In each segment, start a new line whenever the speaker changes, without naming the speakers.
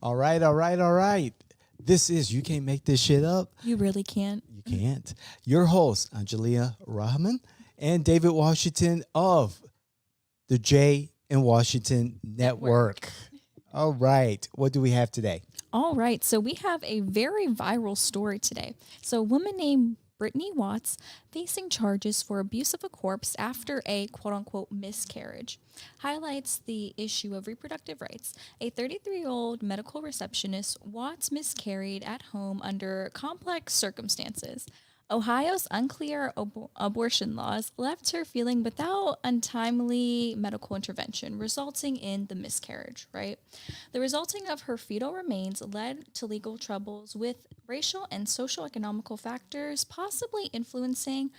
All right, all right, all right. This is You Can't Make This Shit Up.
You really can't.
You can't. Your hosts, Angelia Rahman and David Washington of the J in Washington Network. All right. What do we have today?
All right. So we have a very viral story today. So a woman named Brittany Watts facing charges for abuse of a corpse after a quote unquote miscarriage highlights the issue of reproductive rights. A 33-year-old medical receptionist, Watts miscarried at home under complex circumstances. Ohio's unclear abortion laws left her feeling without untimely medical intervention, resulting in the miscarriage, right? The resulting of her fetal remains led to legal troubles with racial and socio-economical factors possibly influencing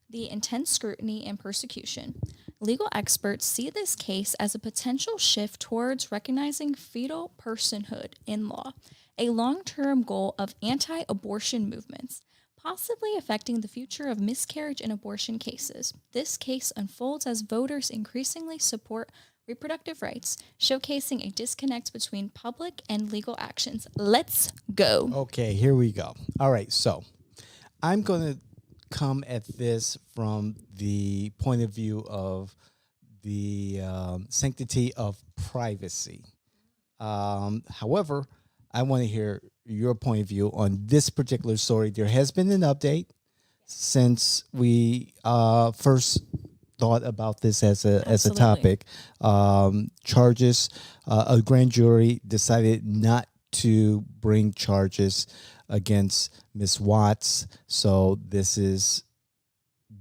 the intense scrutiny and persecution. Legal experts see this case as a potential shift towards recognizing fetal personhood in law, a long-term goal of anti-abortion movements, possibly affecting the future of miscarriage and abortion cases. This case unfolds as voters increasingly support reproductive rights, showcasing a disconnect between public and legal actions. Let's go.
Okay, here we go. All right, so I'm going to come at this from the point of view of the sanctity of privacy. However, I want to hear your point of view on this particular story. There has been an update since we first thought about this as a topic. Charges, a grand jury decided not to bring charges against Ms. Watts, so this is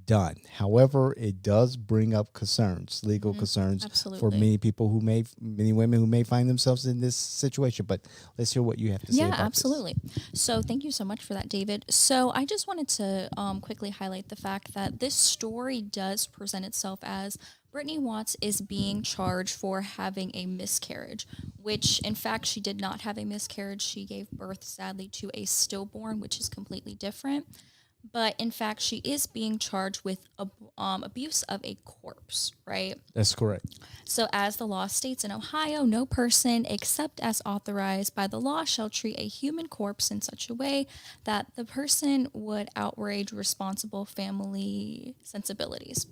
done. However, it does bring up concerns, legal concerns for many people many women who may find themselves in this situation. But let's hear what you have to say about
absolutely. So thank you so much for that, David. So I just wanted to quickly highlight the fact that this story does present itself as Brittany Watts is being charged for having a miscarriage, which in fact she did not have a miscarriage. She gave birth, sadly, to a stillborn, which is completely different. But in fact, she is being charged with abuse of a corpse, right?
That's correct.
So as the law states in Ohio, no person except as authorized by the law shall treat a human corpse in such a way that the person would outrage responsible family sensibilities.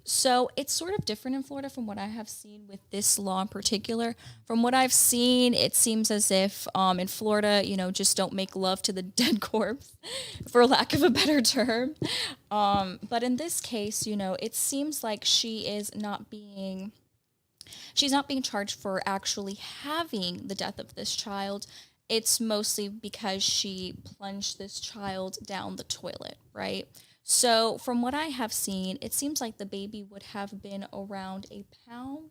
So it's sort of different in Florida from what I have seen with this law in particular. From what I've seen, it seems as if in Florida, just don't make love to the dead corpse, for lack of a better term. But in this case, it seems like she's not being charged for actually having the death of this child. It's mostly because she plunged this child down the toilet, right? So from what I have seen, it seems like the baby would have been around a pound,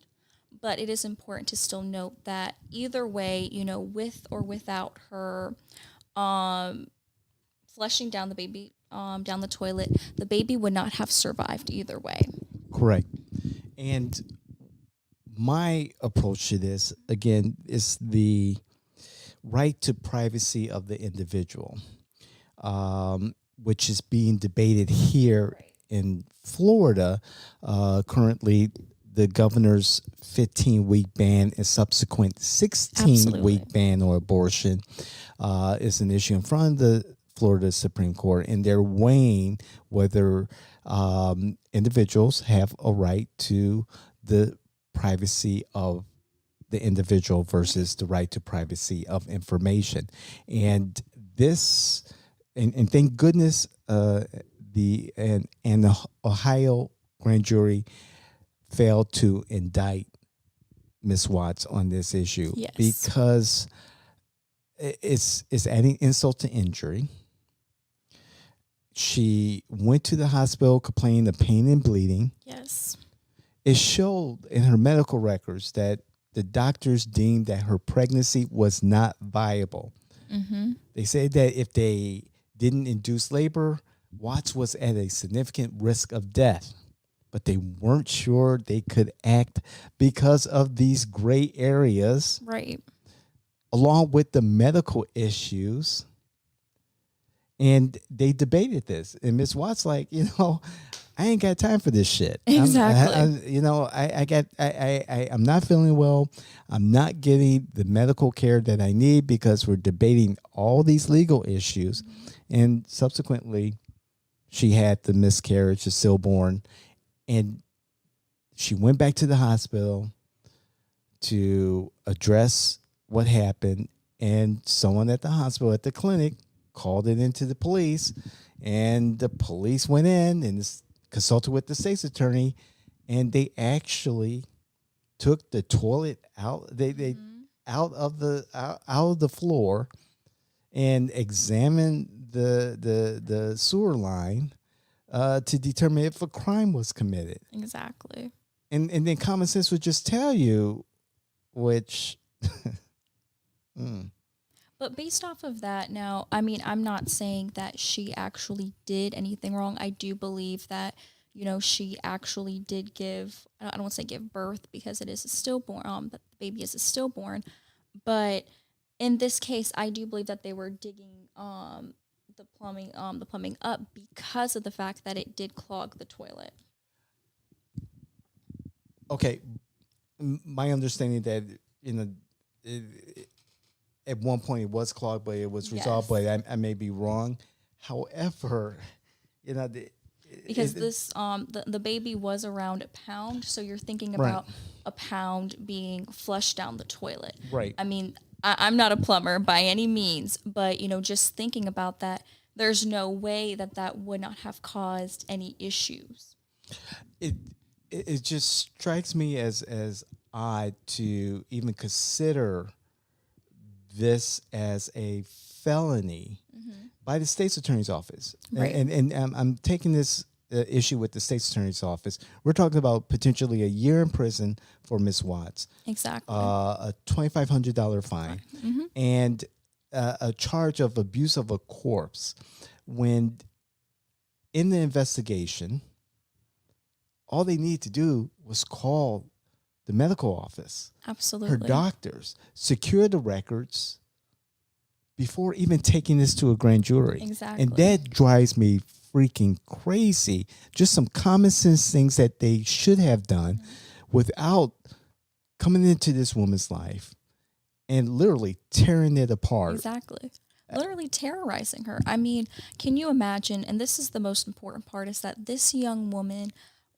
but it is important to still note that either way, with or without her flushing down the baby down the toilet, the baby would not have survived either way.
Correct. And my approach to this, again, is the right to privacy of the individual, which is being debated here in Florida. Currently, the governor's 15-week ban and subsequent 16-week ban on abortion is an issue in front of the Florida Supreme Court, and they're weighing whether individuals have a right to the privacy of the individual versus the right to privacy of information. And this, and thank goodness, the Ohio grand jury failed to indict Ms. Watts on this issue, because it's adding insult to injury. She went to the hospital complaining of pain and bleeding.
Yes.
It showed in her medical records that the doctors deemed that her pregnancy was not viable. Mm-hmm. They said that if they didn't induce labor, Watts was at a significant risk of death, but they weren't sure they could act because of these gray areas.
Right.
Along with the medical issues. And they debated this. And Ms. Watts, I ain't got time for this shit.
Exactly.
I'm not feeling well. I'm not getting the medical care that I need because we're debating all these legal issues. And subsequently, she had the miscarriage, the stillborn, and she went back to the hospital to address what happened. And someone at the hospital, at the clinic, called it into the police, and the police went in and consulted with the state's attorney, and they actually took the toilet out. They out of the floor and examined the sewer line to determine if a crime was committed.
Exactly.
And then common sense would just tell you, which.
But based off of that, now, I mean, I'm not saying that she actually did anything wrong. I do believe that, she actually did give, I don't want to say give birth because it is a stillborn, that the baby is a stillborn. But in this case, I do believe that they were digging the plumbing up because of the fact that it did clog the toilet.
Okay, my understanding that at one point it was clogged, but it was resolved. But I may be wrong. However,
because the baby was around a pound, so you're thinking about a pound being flushed down the toilet.
Right.
I mean, I'm not a plumber by any means, but just thinking about that, there's no way that would not have caused any issues.
It just strikes me as odd to even consider this as a felony by the state's attorney's office.
Right.
And I'm taking this issue with the state's attorney's office. We're talking about potentially a year in prison for Ms. Watts.
Exactly.
A $2,500 fine. And a charge of abuse of a corpse, when in the investigation, all they need to do was call the medical office,
Absolutely,
her doctors, secure the records before even taking this to a grand jury.
Exactly.
And that drives me freaking crazy. Just some common sense things that they should have done without coming into this woman's life and literally tearing it apart.
Exactly. Literally terrorizing her. I mean, can you imagine, and this is the most important part, is that this young woman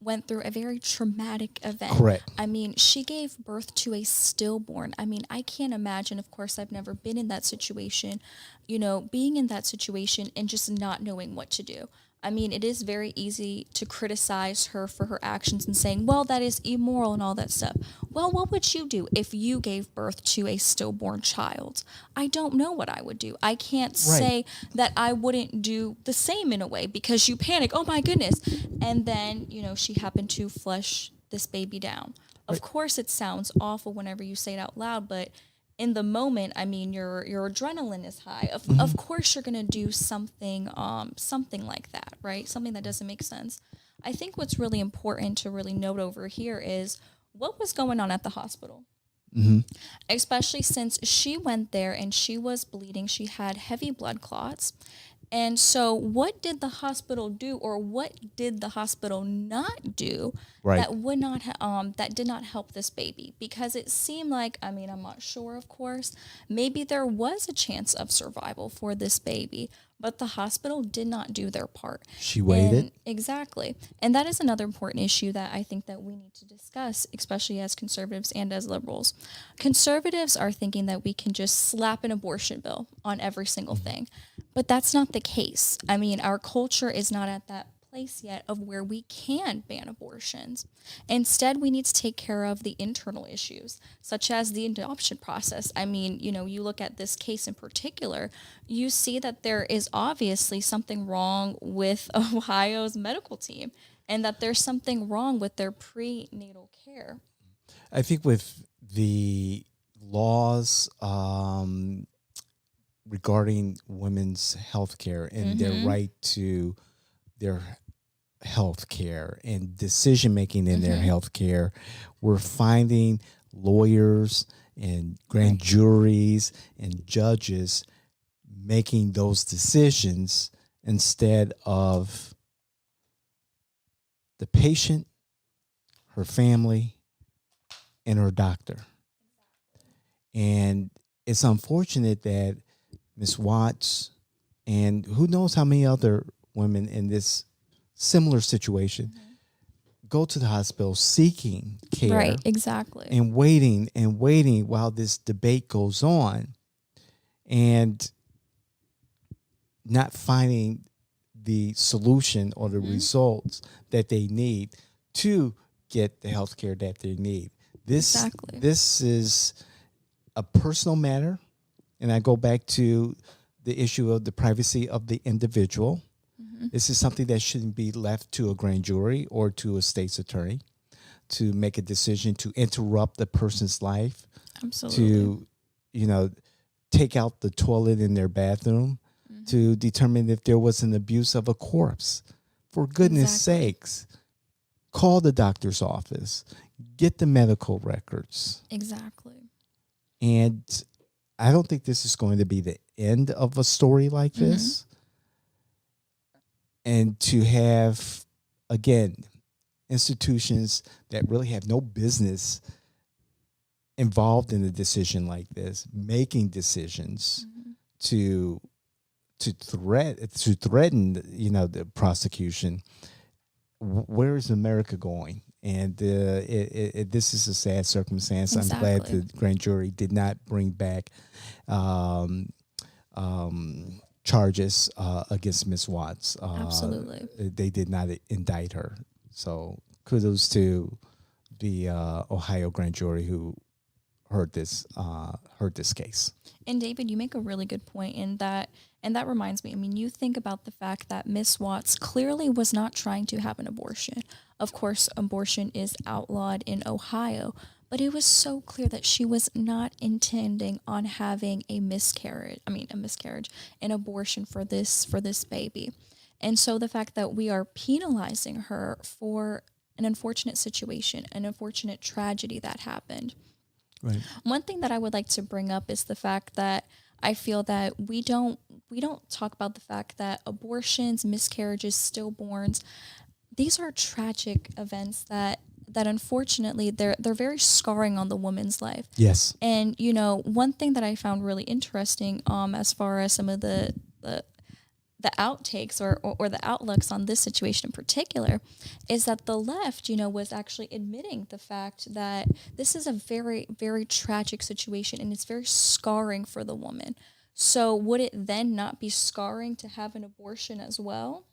went through a very traumatic event.
Correct.
I mean, she gave birth to a stillborn. I mean, I can't imagine, of course, I've never been in that situation, being in that situation and just not knowing what to do. I mean, it is very easy to criticize her for her actions and saying, well, that is immoral and all that stuff. Well, what would you do if you gave birth to a stillborn child? I don't know what I would do. I can't say that I wouldn't do the same in a way because you panic, oh my goodness. And then, she happened to flush this baby down. Of course, it sounds awful whenever you say it out loud, but in the moment, I mean, your adrenaline is high. Of course, you're gonna do something like that, right? Something that doesn't make sense. I think what's really important to really note over here is what was going on at the hospital. Especially since she went there and she was bleeding, she had heavy blood clots. And so what did the hospital do, or what did the hospital not do that would not that did not help this baby? Because it seemed like, I mean, I'm not sure, of course, maybe there was a chance of survival for this baby, but the hospital did not do their part.
She waited.
Exactly. And that is another important issue that I think that we need to discuss, especially as conservatives and as liberals. Conservatives are thinking that we can just slap an abortion bill on every single thing, but that's not the case. I mean, our culture is not at that place yet of where we can ban abortions. Instead, we need to take care of the internal issues, such as the adoption process. I mean, you look at this case in particular, you see that there is obviously something wrong with Ohio's medical team and that there's something wrong with their prenatal care.
I think with the laws regarding women's health care and their right to their health care and decision making in their health care, we're finding lawyers and grand juries and judges making those decisions instead of the patient, her family, and her doctor. And it's unfortunate that Miss Watts and who knows how many other women in this similar situation go to the hospital seeking care.
Right, exactly.
And waiting while this debate goes on and not finding the solution or the results that they need to get the health care that they need. This is a personal matter, and I go back to the issue of the privacy of the individual. This is something that shouldn't be left to a grand jury or to a state's attorney to make a decision to interrupt the person's life.
Absolutely.
To, take out the toilet in their bathroom to determine if there was an abuse of a corpse. For goodness sakes, call the doctor's office, get the medical records.
Exactly.
And I don't think this is going to be the end of a story like this. And to have, again, institutions that really have no business involved in a decision like this, making decisions to threaten, the prosecution. Where is America going? And this is a sad circumstance.
Exactly.
I'm glad the grand jury did not bring back charges against Ms. Watts.
Absolutely.
They did not indict her. So kudos to the Ohio grand jury who heard this case.
And David, you make a really good point in that, and that reminds me, you think about the fact that Miss Watts clearly was not trying to have an abortion. Of course, abortion is outlawed in Ohio, but it was so clear that she was not intending on having an abortion for this baby. And so the fact that we are penalizing her for an unfortunate situation, an unfortunate tragedy that happened.
Right.
One thing that I would like to bring up is the fact that I feel that we don't talk about the fact that abortions, miscarriages, stillborns, these are tragic events that unfortunately they're very scarring on the woman's life.
Yes.
And one thing that I found really interesting as far as some of the outtakes or the outlooks on this situation in particular is that the left, was actually admitting the fact that this is a very, very tragic situation and it's very scarring for the woman. So would it then not be scarring to have an abortion as well?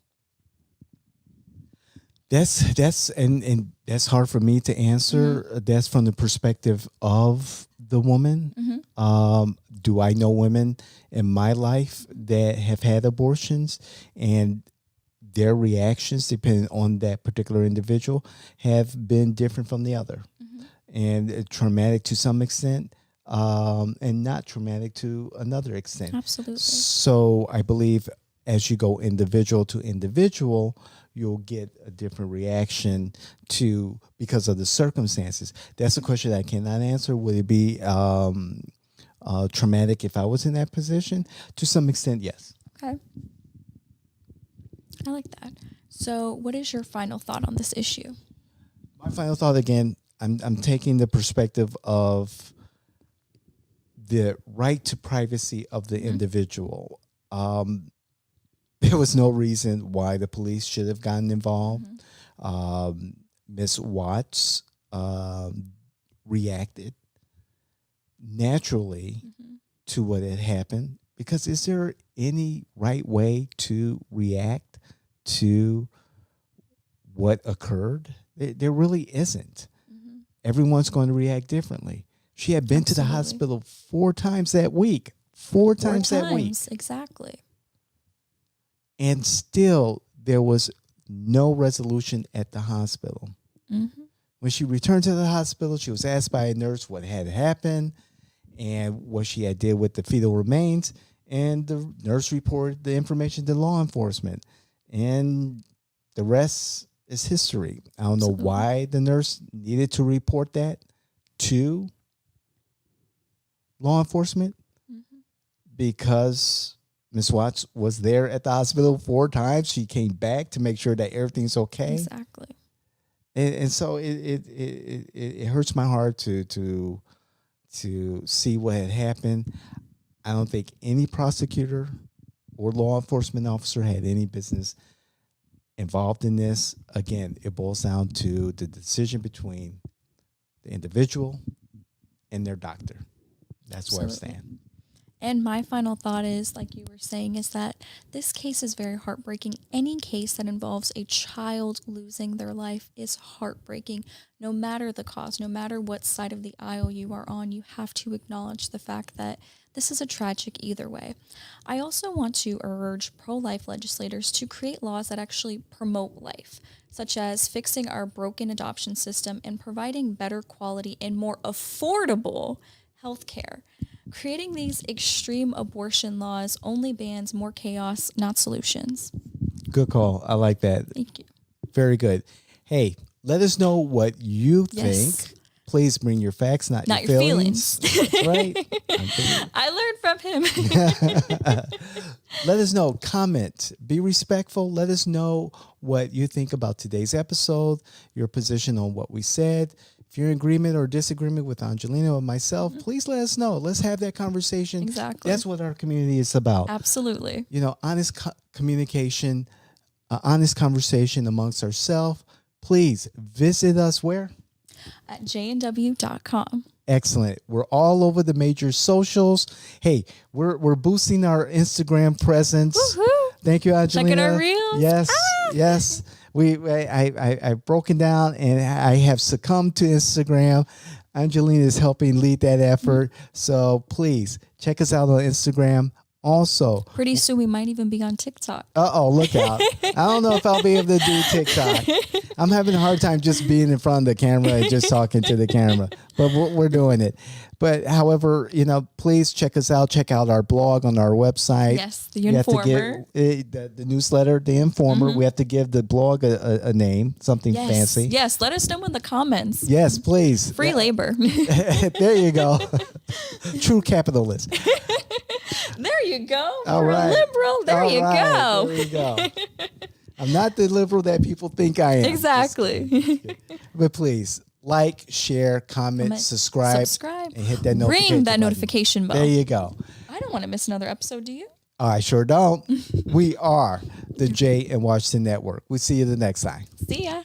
That's and that's hard for me to answer. That's from the perspective of the woman. Do I know women in my life that have had abortions, and their reactions, depending on that particular individual, have been different from the other, and traumatic to some extent, and not traumatic to another extent.
Absolutely.
So I believe as you go individual to individual, you'll get a different reaction because of the circumstances. That's a question that I cannot answer. Would it be traumatic if I was in that position? To some extent, yes.
Okay. I like that. So what is your final thought on this issue?
My final thought, again, I'm taking the perspective of the right to privacy of the individual. There was no reason why the police should have gotten involved. Ms. Watts reacted naturally to what had happened, because is there any right way to react to what occurred? There really isn't. Everyone's going to react differently. She had been to the hospital 4 times that week. 4 times that week.
Exactly.
And still, there was no resolution at the hospital. When she returned to the hospital, she was asked by a nurse what had happened and what she had did with the fetal remains. And the nurse reported the information to law enforcement. And the rest is history. I don't know why the nurse needed to report that to law enforcement, because Ms. Watts was there at the hospital 4 times. She came back to make sure that everything's okay.
Exactly.
And so it hurts my heart to see what had happened. I don't think any prosecutor or law enforcement officer had any business involved in this. Again, it boils down to the decision between the individual and their doctor. That's where I stand.
And my final thought is, like you were saying, is that this case is very heartbreaking. Any case that involves a child losing their life is heartbreaking. No matter the cause, no matter what side of the aisle you are on, you have to acknowledge the fact that this is a tragic either way. I also want to urge pro-life legislators to create laws that actually promote life, such as fixing our broken adoption system and providing better quality and more affordable health care. Creating these extreme abortion laws only bans more chaos, not solutions.
Good call. I like that.
Thank you.
Very good. Hey, let us know what you
Yes.
think. Please bring your facts, not
Not
your
your
feelings. That's right.
I learned from him.
Let us know. Comment. Be respectful. Let us know what you think about today's episode, your position on what we said. If you're in agreement or disagreement with Angelina or myself, please let us know. Let's have that conversation.
Exactly.
That's what our community is about.
Absolutely.
Honest communication, honest conversation amongst ourselves. Please visit us where?
At jnw.com.
Excellent. We're all over the major socials. Hey, we're boosting our Instagram presence.
Woohoo!
Thank you, Angelina.
Checking our reels.
Yes, yes. I've broken down and I have succumbed to Instagram. Angelina is helping lead that effort. So please check us out on Instagram. Also,
Pretty soon we might even be on TikTok.
look out. I don't know if I'll be able to do TikTok. I'm having a hard time just being in front of the camera and just talking to the camera, but we're doing it. But however, please check us out. Check out our blog on our website.
Yes, the Informer.
The newsletter, The Informer. We have to give the blog a name, something fancy.
Yes, let us know in the comments.
Yes, please.
Free labor.
There you go. True capitalist.
There you go.
All
We're
right.
a liberal. There you go.
There you go. I'm not the liberal that people think I am.
Exactly.
But please, like, share, comment, subscribe, and hit that notification
Ring that
button.
notification bell.
There you go.
I don't want to miss another episode, do you?
I sure don't. We are the Jay and Washington Network. We'll see you the next time.
See ya.